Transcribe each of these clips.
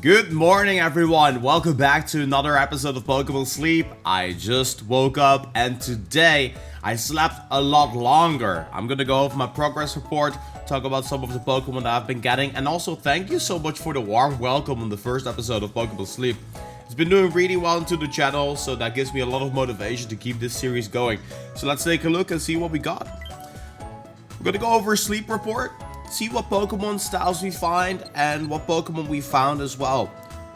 Good morning everyone, welcome back to another episode of Pokémon Sleep. I just woke up and today I slept a lot longer. I'm gonna go over my progress report, talk about some of the Pokemon that I've been getting, and also thank you so much for the warm welcome on the first episode of Pokémon Sleep. It's been doing really well into the channel, so that gives me a lot of motivation to keep this series going. So let's take a look and see what we got. We're gonna go over a sleep report, see what Pokemon styles we find and what Pokemon we found as well.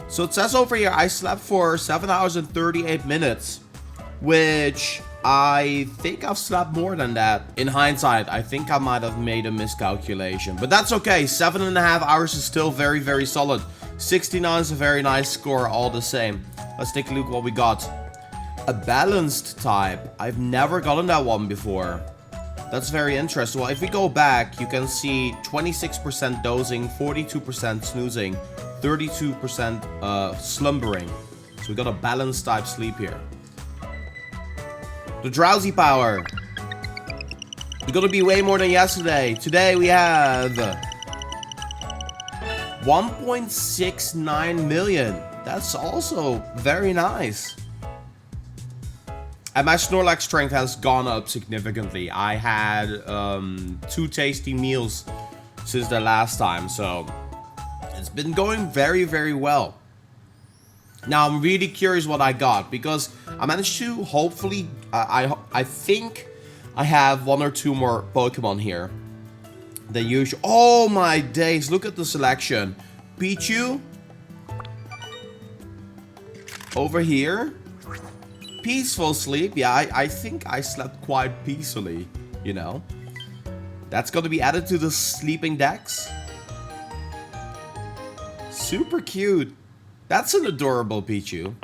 So it says over here I slept for 7 hours and 38 minutes, which I think I've slept more than that. In hindsight, I think I might have made a miscalculation, but that's okay. 7.5 hours is still very, very solid. 69 is a very nice score all the same. Let's take a look what we got. A balanced type. I've never gotten that one before. That's very interesting. Well, if we go back, you can see 26% dozing, 42% snoozing, 32% slumbering. So we got a balanced type sleep here. The drowsy power. It's gonna be way more than yesterday. Today we have 1.69 million. That's also very nice. And my Snorlax strength has gone up significantly. I had 2 tasty meals since the last time, so it's been going very, very well. Now I'm really curious what I got, because I managed to hopefully, I think I have 1 or 2 more Pokemon here than usual. Oh my days, look at the selection. Pichu over here. Peaceful sleep. Yeah, I think I slept quite peacefully, you know. That's going to be added to the sleeping decks. Super cute. That's an adorable Pichu.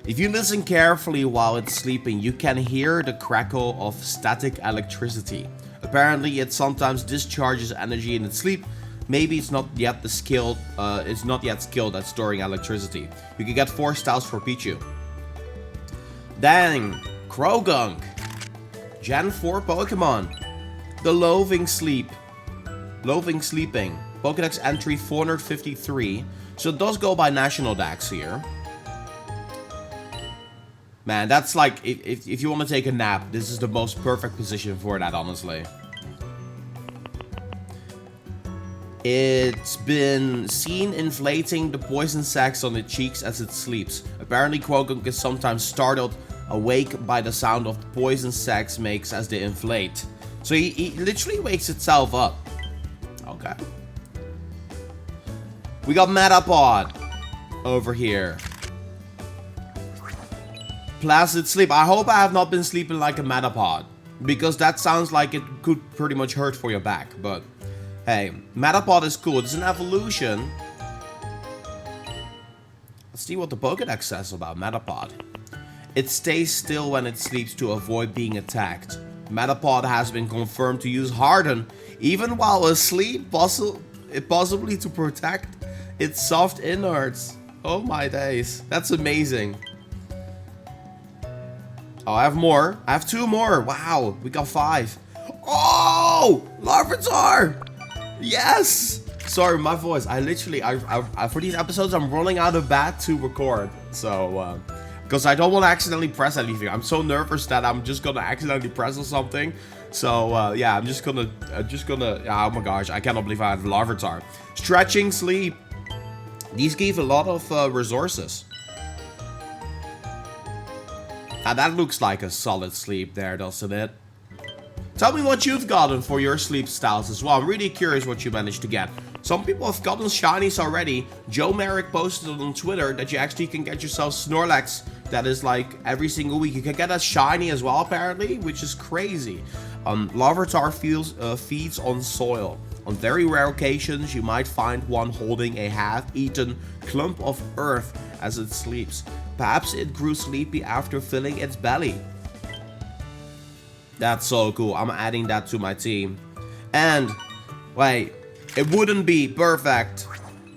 If you listen carefully while it's sleeping, you can hear the crackle of static electricity. Apparently, it sometimes discharges energy in its sleep. Maybe it's not yet skilled at storing electricity. You can get 4 styles for Pichu. Dang, Krogunk, Gen 4 Pokemon, the Loathing Sleeping, Pokédex entry 453, so it does go by national decks here. Man, that's like, if you want to take a nap, this is the most perfect position for that, honestly. It's been seen inflating the poison sacs on its cheeks as it sleeps. Apparently, Krogunk is sometimes startled awake by the sound of the poison sacs makes as they inflate. So he literally wakes itself up. Okay. We got Metapod over here. Placid sleep. I hope I have not been sleeping like a Metapod, because that sounds like it could pretty much hurt for your back, but hey, Metapod is cool. It's an evolution. Let's see what the Pokédex says about Metapod. It stays still when it sleeps to avoid being attacked. Metapod has been confirmed to use Harden even while asleep, possibly to protect its soft innards. Oh my days, that's amazing. Oh, I have more. I have 2 more. Wow, we got 5. Oh, Larvitar! Yes! Sorry, my voice. I literally, for these episodes, I'm running out of bed to record. So, because I don't want to accidentally press anything. I'm so nervous that I'm just gonna accidentally press on something. So, yeah, I'm just gonna, oh my gosh, I cannot believe I have Larvitar. Stretching sleep. These give a lot of resources. Now that looks like a solid sleep there, doesn't it? Tell me what you've gotten for your sleep styles as well. I'm really curious what you managed to get. Some people have gotten shinies already. Joe Merrick posted on Twitter that you actually can get yourself Snorlax. That is like every single week. You can get a shiny as well, apparently, which is crazy. Larvitar feeds on soil. On very rare occasions, you might find one holding a half-eaten clump of earth as it sleeps. Perhaps it grew sleepy after filling its belly. That's so cool. I'm adding that to my team. And, wait, it wouldn't be perfect.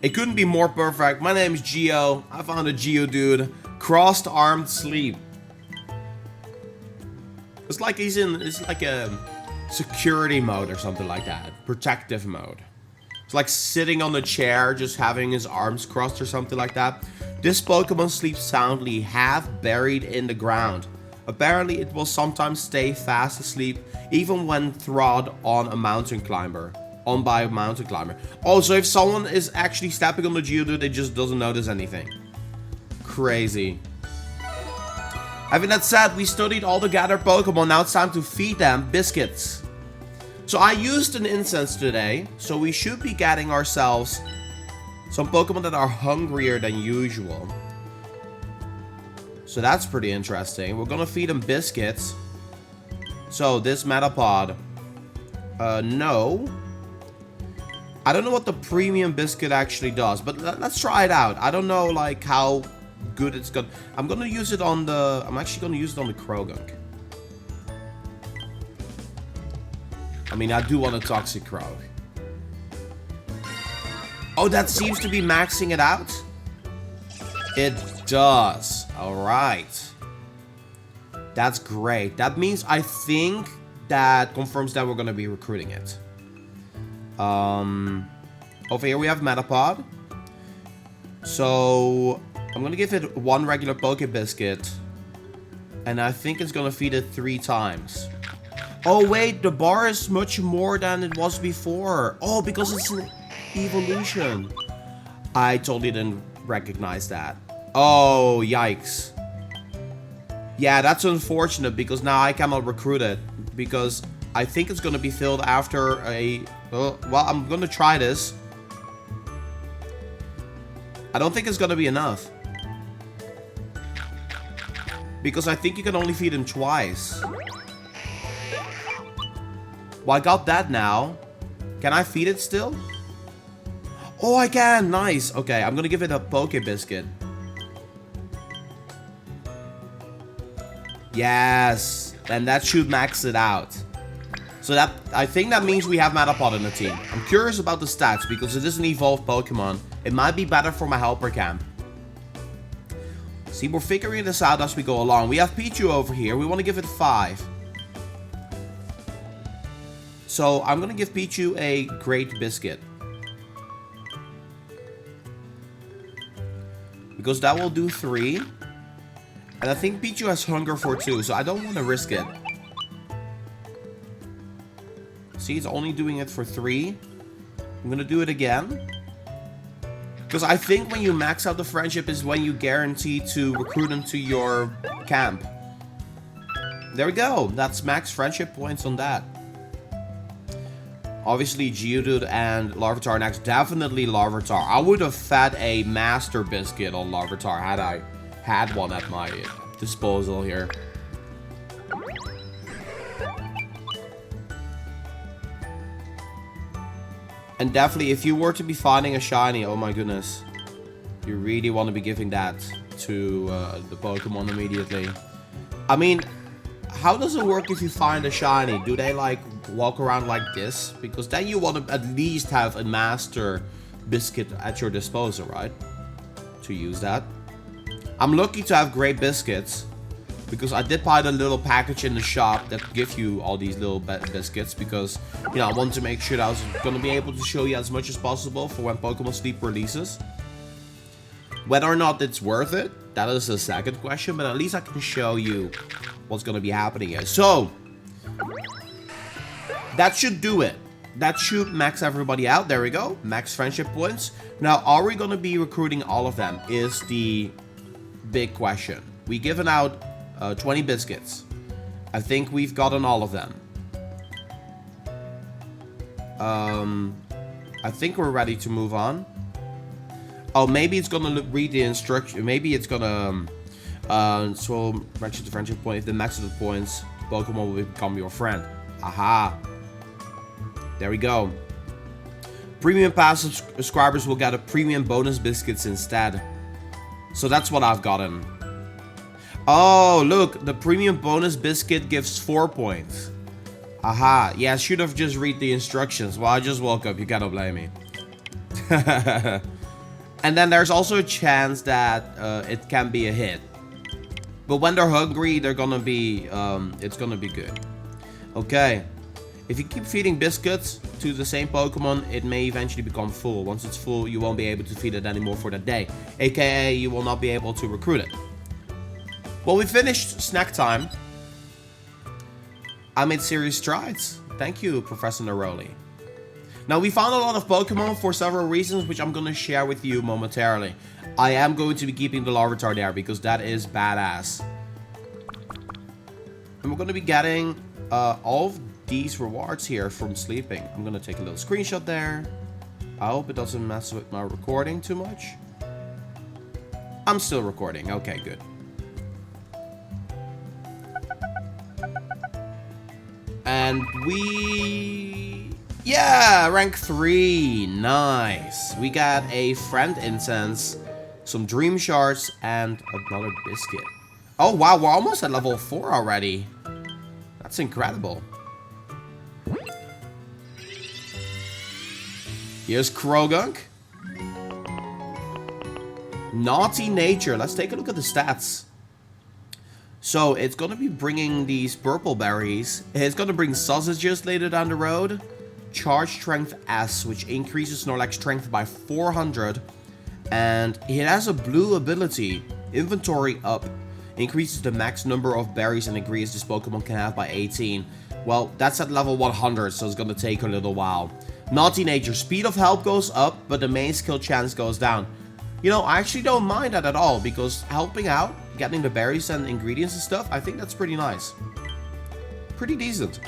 It couldn't be more perfect. My name is Geo. I found a Geodude. Crossed-armed sleep. It's like it's like a security mode or something like that. Protective mode. It's like sitting on a chair, just having his arms crossed or something like that. This Pokemon sleeps soundly, half buried in the ground. Apparently, it will sometimes stay fast asleep, even when trod on a mountain climber. On by a mountain climber. Oh, so if someone is actually stepping on the Geodude, it just doesn't notice anything. Crazy. Having that said, we studied all the gathered Pokemon. Now it's time to feed them biscuits. So I used an Incense today, so we should be getting ourselves some Pokemon that are hungrier than usual. So that's pretty interesting. We're gonna feed them biscuits. So this Metapod. No. I don't know what the premium biscuit actually does, but let's try it out. I don't know like how good it's gonna. I'm gonna use it on the. I'm actually gonna use it on the Krogunk. I mean, I do want a Toxic Crow. Oh, that seems to be maxing it out. It does. Alright. That's great. That means I think that confirms that we're going to be recruiting it. Over here we have Metapod. So I'm going to give it one regular Poke Biscuit. And I think it's going to feed it 3 times. Oh wait, the bar is much more than it was before. Oh, because it's an evolution. I totally didn't recognize that. Oh, yikes. Yeah, that's unfortunate because now I cannot recruit it. Because I think it's going to be filled after a... well, I'm going to try this. I don't think it's going to be enough. Because I think you can only feed him twice. Well, I got that now. Can I feed it still? Oh, I can. Nice. Okay, I'm going to give it a Poke Biscuit. Yes. Then that should max it out. So that, I think that means we have Metapod in the team. I'm curious about the stats because it is an evolved Pokemon. It might be better for my helper camp. See, we're figuring this out as we go along. We have Pichu over here. We want to give it 5. So I'm going to give Pichu a Great Biscuit. Because that will do 3. And I think Pichu has hunger for 2, so I don't want to risk it. See, it's only doing it for 3. I'm going to do it again. Because I think when you max out the friendship is when you guarantee to recruit them to your camp. There we go. That's max friendship points on that. Obviously, Geodude and Larvitar next. Definitely Larvitar. I would have fed a Master Biscuit on Larvitar had I had one at my disposal here. And definitely, if you were to be finding a shiny, oh my goodness. You really want to be giving that to the Pokemon immediately. I mean, how does it work if you find a shiny? Do they like walk around like this? Because then you want to at least have a Master Biscuit at your disposal, right? To use that. I'm lucky to have Great Biscuits. Because I did buy the little package in the shop that gives you all these little biscuits. Because, you know, I wanted to make sure that I was going to be able to show you as much as possible for when Pokemon Sleep releases. Whether or not it's worth it, that is the second question. But at least I can show you what's going to be happening here. So, that should do it. That should max everybody out. There we go. Max friendship points. Now, are we going to be recruiting all of them? Is the big question. We've given out 20 biscuits. I think we've gotten all of them. I think we're ready to move on. Oh, maybe it's gonna read the instruction. Maybe it's gonna so max the friendship point. If the max of the points, Pokemon will become your friend. Aha. There we go. Premium Pass subscribers will get a premium bonus biscuits instead. So that's what I've gotten. Oh, look, the premium bonus biscuit gives 4 points. Aha, yeah, I should have just read the instructions. Well, I just woke up, you cannot blame me. And then there's also a chance that it can be a hit. But when they're hungry, they're gonna be, it's gonna be good. Okay. If you keep feeding biscuits to the same Pokemon, it may eventually become full. Once it's full, you won't be able to feed it anymore for that day. AKA, you will not be able to recruit it. Well, we finished snack time. I made serious strides. Thank you, Professor Neroli. Now, we found a lot of Pokemon for several reasons, which I'm going to share with you momentarily. I am going to be keeping the Larvitar there because that is badass. And we're going to be getting all of these rewards here from sleeping. I'm going to take a little screenshot there. I hope it doesn't mess with my recording too much. I'm still recording. Okay, good. And yeah, rank 3. Nice. We got a friend Incense, some dream shards, and another biscuit. Oh, wow. We're almost at level 4 already. That's incredible. Here's Krogunk. Naughty Nature. Let's take a look at the stats. So, it's going to be bringing these purple berries. It's going to bring sausages later down the road. Charge Strength S, which increases Snorlax strength by 400. And it has a blue ability. Inventory Up. Increases the max number of berries and ingredients this Pokemon can have by 18. Well, that's at level 100, so it's going to take a little while. Naughty Nature. Speed of help goes up, but the main skill chance goes down. You know, I actually don't mind that at all, because helping out, getting the berries and ingredients and stuff, I think that's pretty nice. Pretty decent.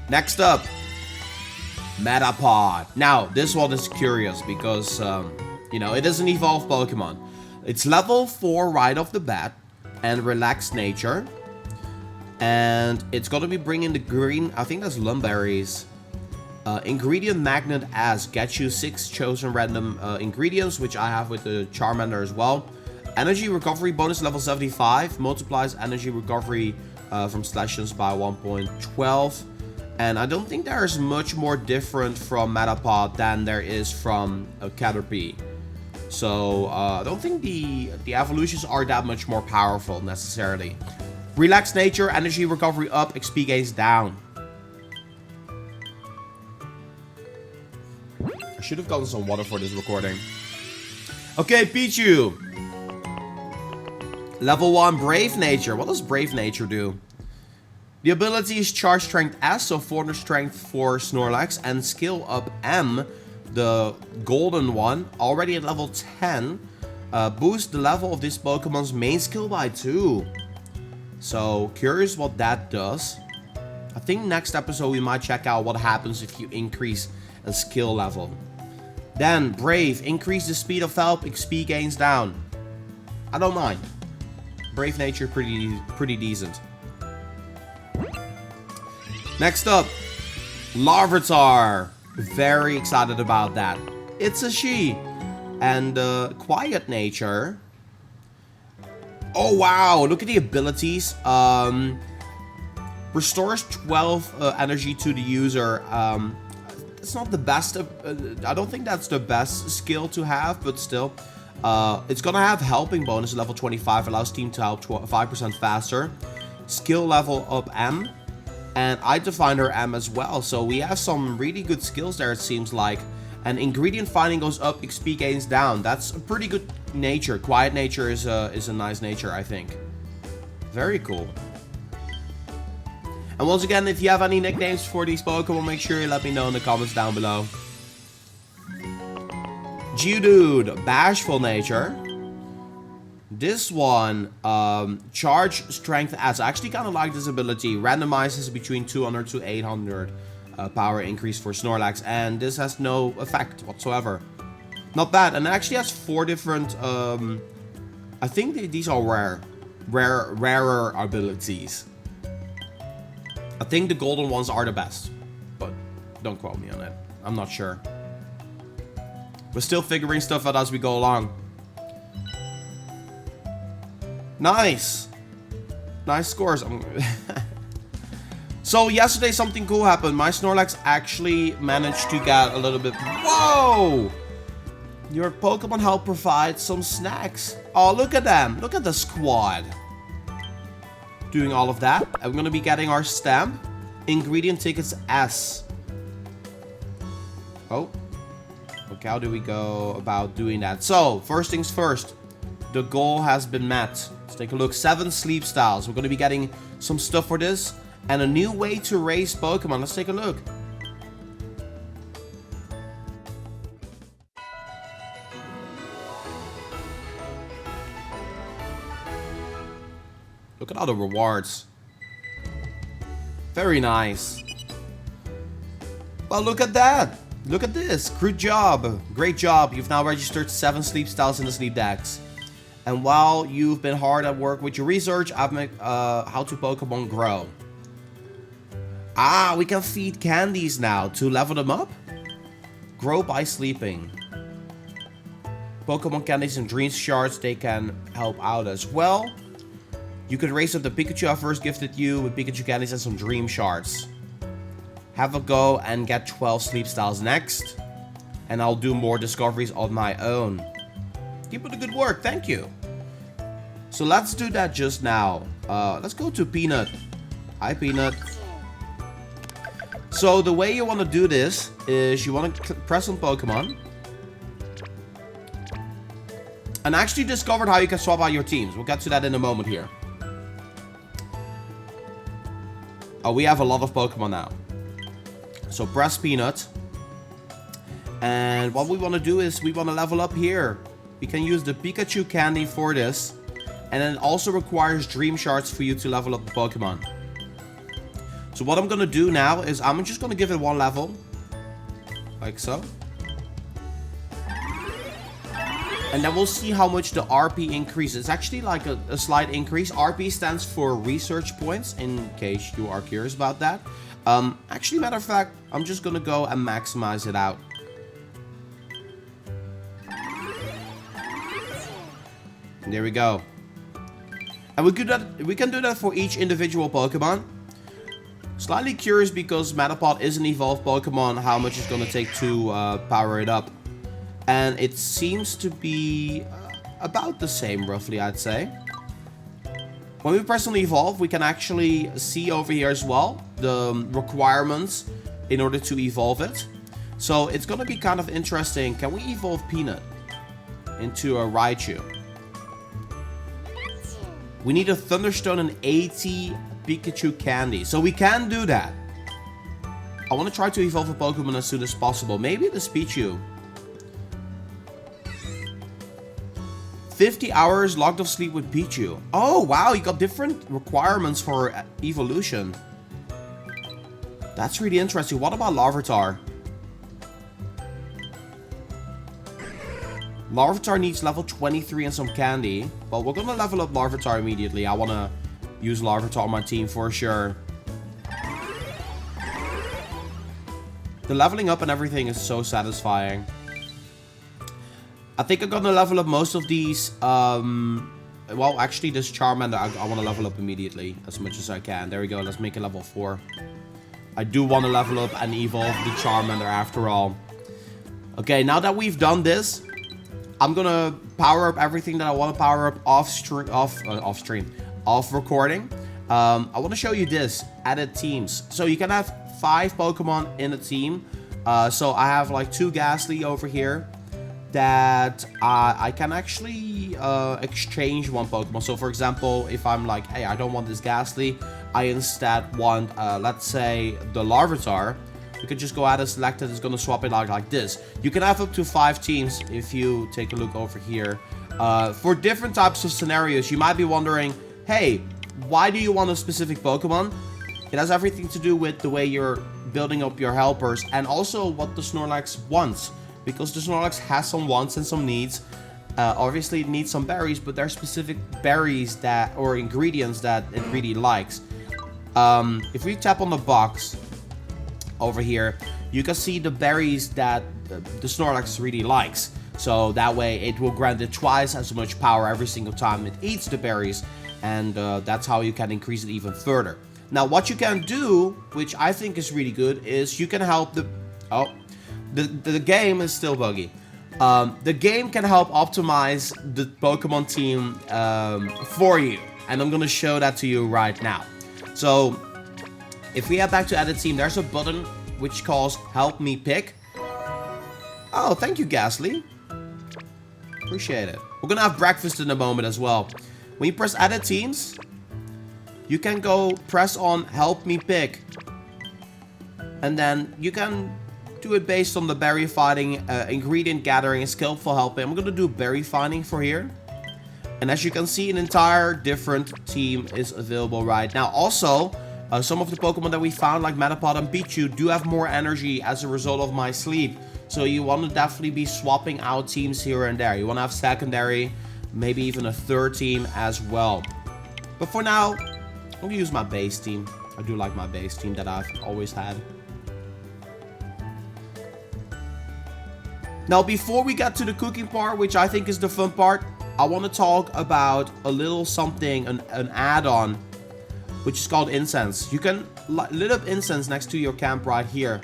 Next up, Metapod. Now, this one is curious because, you know, it is an evolved Pokemon. It's level 4 right off the bat, and relaxed nature. And it's going to be bringing the green, I think that's Lumberries. Ingredient Magnet as gets you 6 chosen random ingredients, which I have with the Charmander as well. Energy recovery bonus level 75 multiplies energy recovery from slashes by 1.12. And I don't think there is much more different from Metapod than there is from Caterpie. So I don't think the evolutions are that much more powerful necessarily. Relaxed nature, energy recovery up, XP gains down. I should have gotten some water for this recording. Okay, Pichu. Level 1, Brave Nature. What does Brave Nature do? The ability is Charge Strength S, so 400 Strength for Snorlax, and Skill Up M, the golden one, already at level 10. Boost the level of this Pokemon's main skill by 2. So, curious what that does. I think next episode we might check out what happens if you increase a skill level. Then, Brave. Increase the speed of help, XP gains down. I don't mind. Brave Nature, pretty decent. Next up, Larvitar. Very excited about that. It's a she. And Quiet Nature. Oh wow, look at the abilities. Restores 12 energy to the user. It's not the best. I don't think that's the best skill to have, but still. It's gonna have helping bonus level 25. Allows team to help 5% faster. Skill level up M. And I defined her M as well. So we have some really good skills there, it seems like. And ingredient finding goes up, XP gains down. That's a pretty good nature. Quiet nature is a nice nature, I think. Very cool. And once again, if you have any nicknames for these Pokemon, make sure you let me know in the comments down below. Geodude, Bashful Nature. This one, Charge Strength S. I actually kind of like this ability. Randomizes between 200 to 800 power increase for Snorlax. And this has no effect whatsoever. Not bad. And it actually has 4 different, I think these are rarer abilities. I think the golden ones are the best. But don't quote me on it. I'm not sure. We're still figuring stuff out as we go along. Nice. Nice scores. So yesterday something cool happened. My Snorlax actually managed to get a little bit... Whoa! Your Pokemon help provide some snacks. Oh, look at them. Look at the squad. doing all of that. I'm gonna be getting our stamp. Ingredient tickets S. Oh. Okay, how do we go about doing that? So, first things first. The goal has been met. Let's take a look. 7 sleep styles. We're gonna be getting some stuff for this. And a new way to raise Pokemon. Let's take a look. Look at all the rewards. Very nice. Well, look at that. Look at this. Good job. Great job. You've now registered 7 sleep styles in the sleep decks. And while you've been hard at work with your research, I've made how to Pokemon grow. Ah, we can feed candies now to level them up. Grow by sleeping. Pokemon candies and dream shards, they can help out as well. You can raise up the Pikachu I first gifted you with Pikachu candies and some dream shards. Have a go and get 12 sleep styles next. And I'll do more discoveries on my own. Keep up the good work, thank you. So let's do that just now. Let's go to Peanut. Hi, Peanut. So the way you want to do this is you want to press on Pokemon. And I actually discovered how you can swap out your teams. We'll get to that in a moment here. Oh, we have a lot of Pokemon now. So press Peanut. And what we want to do is we want to level up here. We can use the Pikachu candy for this. And then it also requires Dream Shards for you to level up the Pokemon. So what I'm going to do now is I'm just going to give it 1 level. Like so. And then we'll see how much the RP increases. It's actually like a slight increase. RP stands for research points, in case you are curious about that. Actually, matter of fact, I'm just going to go and maximize it out. And there we go. And we can do that for each individual Pokemon. Slightly curious because Metapod is an evolved Pokemon, how much it's going to take to power it up. And it seems to be about the same, roughly, I'd say. When we press on evolve, we can actually see over here as well the requirements in order to evolve it. So it's going to be kind of interesting. Can we evolve Peanut into a Raichu? We need a Thunderstone and 80 Pikachu candy. So we can do that. I want to try to evolve a Pokemon as soon as possible. Maybe the Pichu. 50 hours locked off sleep with Pichu. Oh, wow. You got different requirements for evolution. That's really interesting. What about Larvitar? Larvitar needs level 23 and some candy. But we're going to level up Larvitar immediately. I want to use Larvitar on my team for sure. The leveling up and everything is so satisfying. I think I'm gonna level up most of these. Well, actually, this Charmander, I want to level up immediately as much as I can. There we go. Let's make it level 4. I do want to level up and evolve the Charmander after all. Okay, now that we've done this, I'm gonna power up everything that I want to power up off recording. I want to show you this added teams. So you can have 5 Pokemon in a team. So I have like 2 Ghastly over here that I can actually exchange 1 Pokemon. So for example, if I'm like, hey, I don't want this Ghastly, I instead want, let's say, the Larvitar. You can just go ahead and select it. It's going to swap it out like this. You can have up to 5 teams if you take a look over here. For different types of scenarios, you might be wondering, hey, why do you want a specific Pokemon? It has everything to do with the way you're building up your helpers and also what the Snorlax wants. Because the Snorlax has some wants and some needs. Obviously it needs some berries, but there are specific berries that, or ingredients that it really likes. If we tap on the box over here, you can see the berries that the Snorlax really likes. So that way it will grant it twice as much power every single time it eats the berries. And that's how you can increase it even further. Now what you can do, which I think is really good, is you can help the... Oh, the game is still buggy. The game can help optimize the Pokemon team for you. And I'm gonna show that to you right now. So if we head back to edit team, there's a button which calls help me pick. Oh, thank you, Ghastly. Appreciate it. We're gonna have breakfast in a moment as well. When you press edit teams, you can go press on help me pick. And then you can do it based on the berry finding, ingredient gathering, and skillful helping. I'm gonna do berry finding for here. And as you can see, an entire different team is available right now. Also, some of the Pokemon that we found, like Metapod and Pichu, do have more energy as a result of my sleep. So you want to definitely be swapping out teams here and there. You want to have secondary, maybe even a third team as well. But for now, I'm going to use my base team. I do like my base team that I've always had. Now, before we get to the cooking part, which I think is the fun part, I want to talk about a little something, an add-on, which is called Incense. You can lit up Incense next to your camp right here.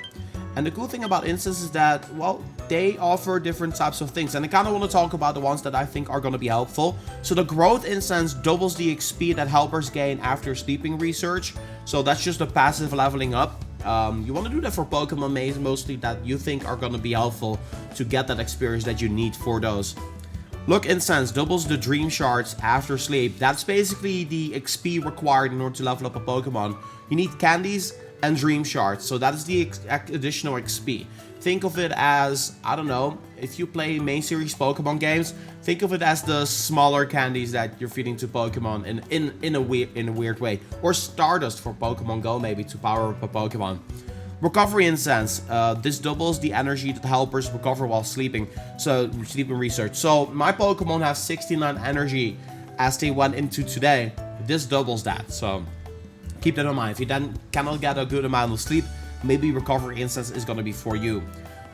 And the cool thing about Incense is that, well, they offer different types of things. And I kind of want to talk about the ones that I think are going to be helpful. So the Growth Incense doubles the XP that helpers gain after sleeping research. So that's just a passive leveling up. You want to do that for Pokemon mostly that you think are going to be helpful to get that experience that you need for those. Look, Incense doubles the Dream Shards after sleep. That's basically the XP required in order to level up a Pokemon. You need candies and Dream Shards, so that is the additional XP. Think of it as, I don't know, if you play main series Pokemon games, think of it as the smaller candies that you're feeding to Pokemon in a weird way. Or Stardust for Pokemon Go, maybe, to power up a Pokemon. Recovery Incense. This doubles the energy that helpers recover while sleeping. So, sleeping research. So, my Pokemon have 69 energy as they went into today. This doubles that. So, keep that in mind. If you then cannot get a good amount of sleep, maybe Recovery Incense is going to be for you.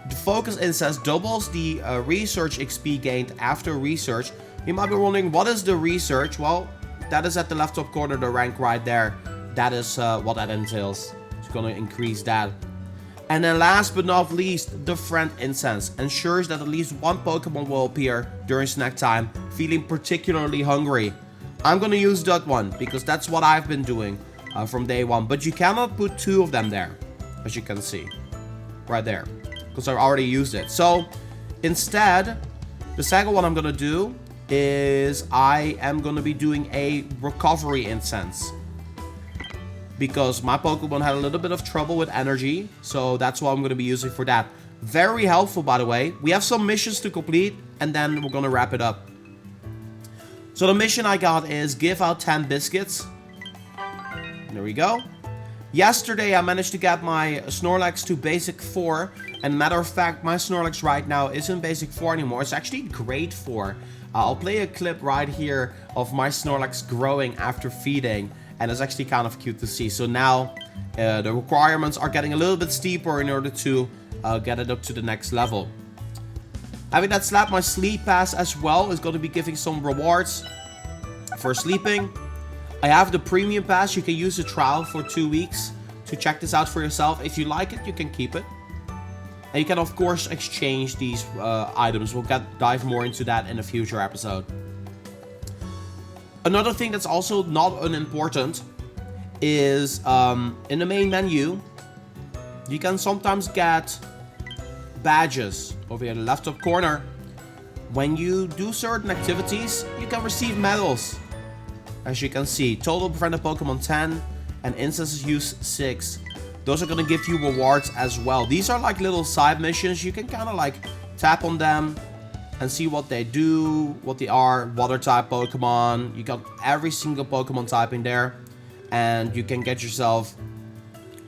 The Focus Incense doubles the research XP gained after research. You might be wondering, what is the research? Well, that is at the left top corner, the rank right there. That is what that entails. Going to increase that. And then last but not least, the Friend Incense ensures that at least one Pokemon will appear during snack time feeling particularly hungry. I'm going to use that one because that's what I've been doing from day one, but you cannot put two of them there, as you can see right there, because I already used it. So instead, the second one I'm going to do is I am going to be doing a Recovery Incense. Because my Pokemon had a little bit of trouble with energy. So that's what I'm going to be using for that. Very helpful, by the way. We have some missions to complete. And then we're going to wrap it up. So the mission I got is give out 10 biscuits. There we go. Yesterday I managed to get my Snorlax to basic 4. And matter of fact, my Snorlax right now isn't basic 4 anymore. It's actually grade 4. I'll play a clip right here of my Snorlax growing after feeding. And it's actually kind of cute to see. So now the requirements are getting a little bit steeper in order to get it up to the next level. Having that slap, my sleep pass as well is going to be giving some rewards for sleeping. I have the premium pass. You can use the trial for 2 weeks to check this out for yourself. If you like it, you can keep it. And you can of course exchange these items. We'll dive more into that in a future episode. Another thing that's also not unimportant is in the main menu, you can sometimes get badges over here in the left top corner. When you do certain activities, you can receive medals. As you can see, total befriended Pokemon 10 and instances use 6. Those are going to give you rewards as well. These are like little side missions. You can kind of like tap on them and see what they do, what they are. Water type Pokemon. You got every single Pokemon type in there. And you can get yourself...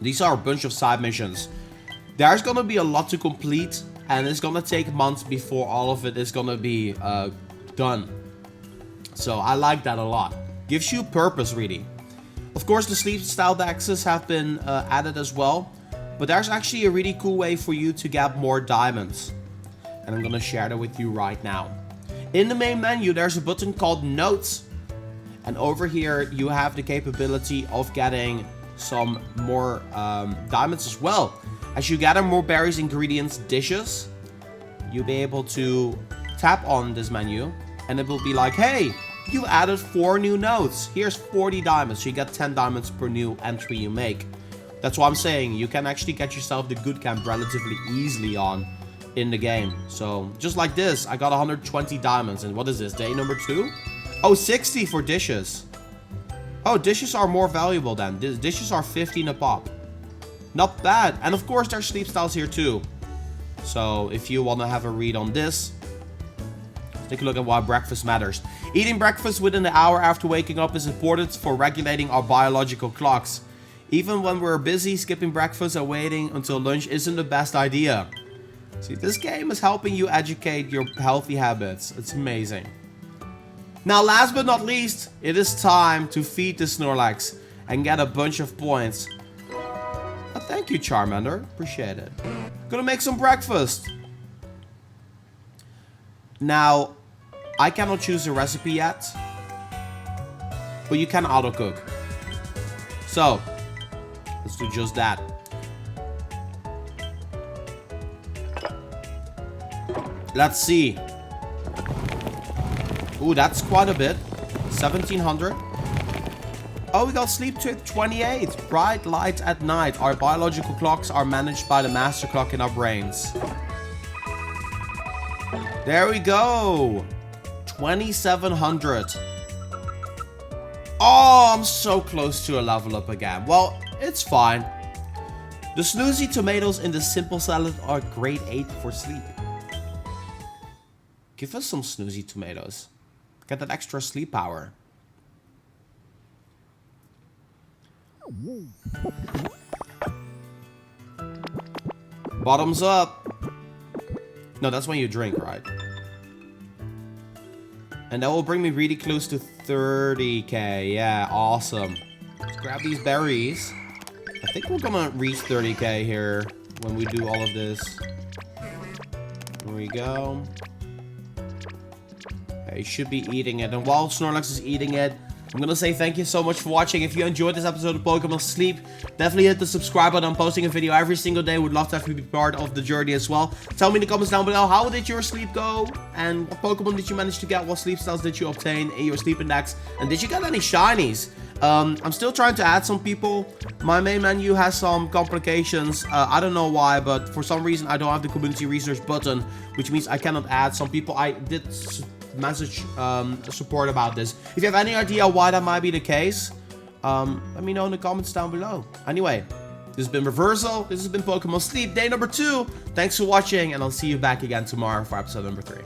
These are a bunch of side missions. There's gonna be a lot to complete. And it's gonna take months before all of it is gonna be done. So I like that a lot. Gives you purpose, really. Of course, the sleep style dexes have been added as well. But there's actually a really cool way for you to get more diamonds. And I'm gonna share that with you right now. In the main menu, there's a button called Notes. And over here, you have the capability of getting some more diamonds as well. As you gather more berries, ingredients, dishes, you'll be able to tap on this menu. And it will be like, hey, you added 4 new notes. Here's 40 diamonds. So you get 10 diamonds per new entry you make. That's why I'm saying you can actually get yourself the good camp relatively easily on in the game. So just like this, I got 120 diamonds. And what is this? Day number 2? Oh, 60 for dishes. Oh, dishes are more valuable then. Dishes are 15 a pop. Not bad. And of course there's sleep styles here too. So if you want to have a read on this, take a look at why breakfast matters. Eating breakfast within the hour after waking up is important for regulating our biological clocks. Even when we're busy, skipping breakfast and waiting until lunch isn't the best idea. See, this game is helping you educate your healthy habits. It's amazing. Now, last but not least, it is time to feed the Snorlax and get a bunch of points. Oh, thank you, Charmander. Appreciate it. Gonna make some breakfast. Now, I cannot choose a recipe yet, but you can auto cook. So, let's do just that. Let's see. Ooh, that's quite a bit. 1700. Oh, we got sleep tip 28. Bright light at night. Our biological clocks are managed by the master clock in our brains. There we go. 2700. Oh, I'm so close to a level up again. Well, it's fine. The snoozy tomatoes in the simple salad are grade 8 for sleep. Give us some snoozy tomatoes. Get that extra sleep power. Bottoms up. No, that's when you drink, right? And that will bring me really close to 30k. Yeah, awesome. Let's grab these berries. I think we're gonna reach 30k here when we do all of this. There we go. Okay, he should be eating it. And while Snorlax is eating it, I'm gonna say thank you so much for watching. If you enjoyed this episode of Pokemon Sleep, definitely hit the subscribe button. I'm posting a video every single day. Would love to have you be part of the journey as well. Tell me in the comments down below, how did your sleep go? And what Pokemon did you manage to get? What sleep styles did you obtain in your sleep index? And did you get any shinies? I'm still trying to add some people. My main menu has some complications. I don't know why, but for some reason I don't have the community research button, which means I cannot add some people. I did message support about this. If you have any idea why that might be the case, let me know in the comments down below. Anyway, this has been Reversal. This has been Pokemon Sleep, day number 2. Thanks for watching, and I'll see you back again tomorrow for episode number 3.